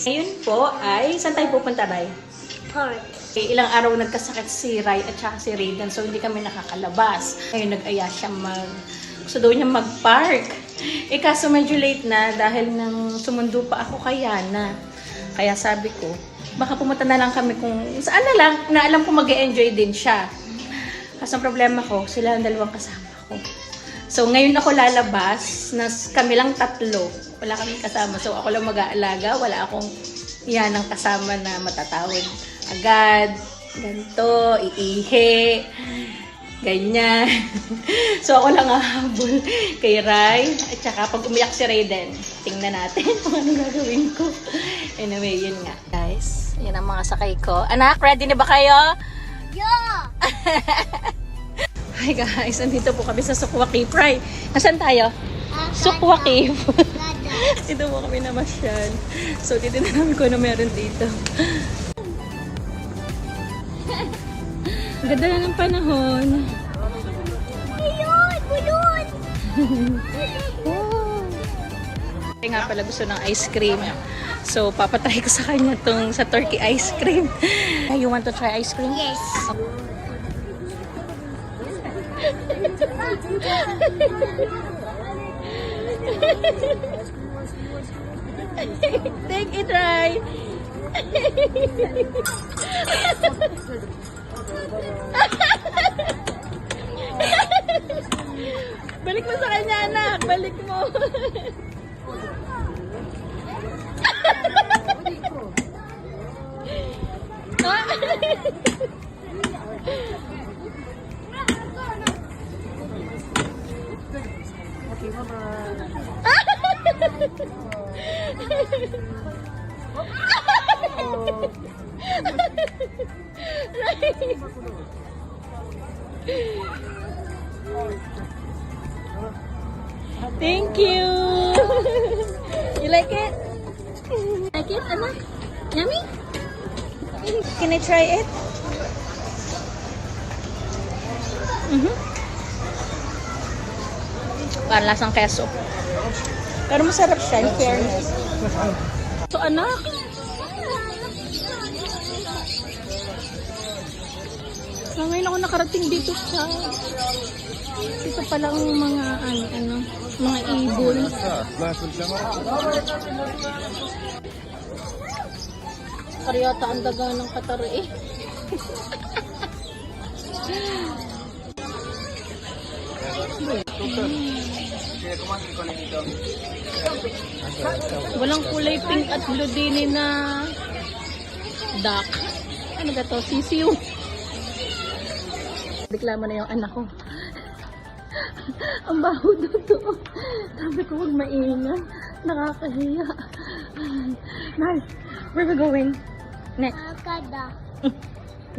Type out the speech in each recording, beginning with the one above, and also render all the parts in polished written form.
Ngayon po ay, saan tayo pupunta, Ray? Park. Ilang araw nagkasakit si Ray at saka si Raiden, so hindi kami nakakalabas. Ngayon nag-aya siya gusto daw niya mag-park. Kaso medyo late na dahil nang sumundo pa ako kay Yana. Kaya sabi ko, baka pumunta na lang kami kung saan na lang, na alam ko mag-e-enjoy din siya. Kaso ang problema ko, sila ang dalawang kasama ko. So ngayon ako lalabas, kami lang tatlo. Wala kaming kasama. So ako lang mag-aalaga, wala akong Yanang kasama na matatawid agad, ganito, iihi, ganyan. So ako lang hahabol kay Ray. At saka pag umiyak si Raiden, tingnan natin kung ano gagawin ko. Anyway, yun nga. Guys, yun ang mga sakay ko. Anak, ready na ba kayo? Yeah! Hi guys, andito po kami sa Sukwa Cave. Ray, nasan tayo? Sukwa Cave. Dito po kami namasyal. So, dito na namin kung ano meron dito. Ganda na ng panahon. Ayun! Bulon! Wow! Kaya nga pala gusto ng ice cream. So, papatry ko sa kanya tong sa turkey ice cream. You want to try ice cream? Yes. Take it, Ray. Balik mo sa kanya, anak. Balik mo. Okay, bye-bye. Thank you. You like it? Like it, anak? Yummy? Can I try it? Parang lasang keso. Pero masarap siya, in fairness. So, anak. Ngayon ako nakarating dito sa dito palang mga mga ibon. Karyata ang daga ng Katari eh. Walang kulay pink at blue din na duck. Ano ba to? Sisiw. Reklamo na yung anak ko. Ang baho dito. Sabi ko huwag maingat. Nakakahiya. Nice. Where we going? Next. Canada.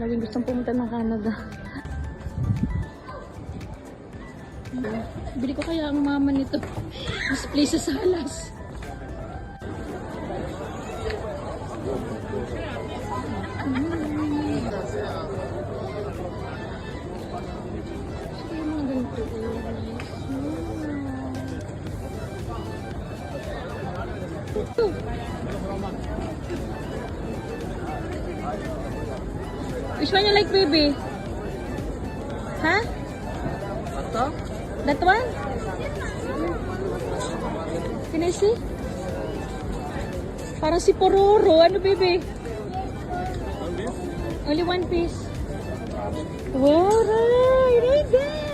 Laging gustong pumunta ng Canada. Bili ko kaya ang mama nito. Mas places sa halas. Which one you like, baby? Huh? Ito? That one? Can I see? Parang si Pororo. Ano, baby? Only one piece. Wow, right! Raiden!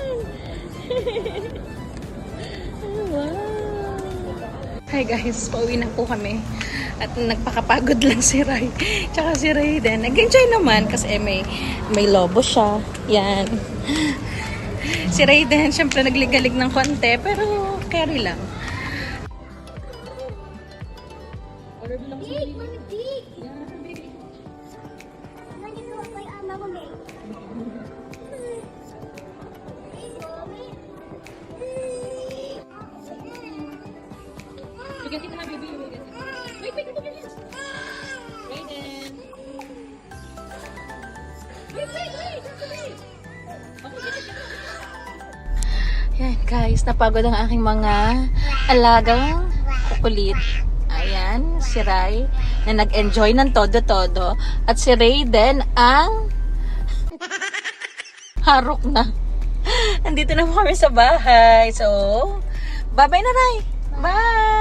Wow! Hi guys, pauwi na po kami. At nagpakapagod lang si Ray. Tsaka si Raiden. Nag-enjoy naman kasi may lobo siya. Yan. Si Raiden, syempre nagligalig ng konti, pero carry lang. Dig! Dig! Nandito ako kay ama ko, May. Bigat kita na, baby. Wait, ito bilis. Raiden. Wait. Yan guys, napagod ang aking mga alagang kukulit. Ayan. Ayan, si Rai na nag-enjoy ng todo-todo. At si Raiden ang harok na. Nandito na po kami sa bahay. So, bye-bye na, Rai. Bye!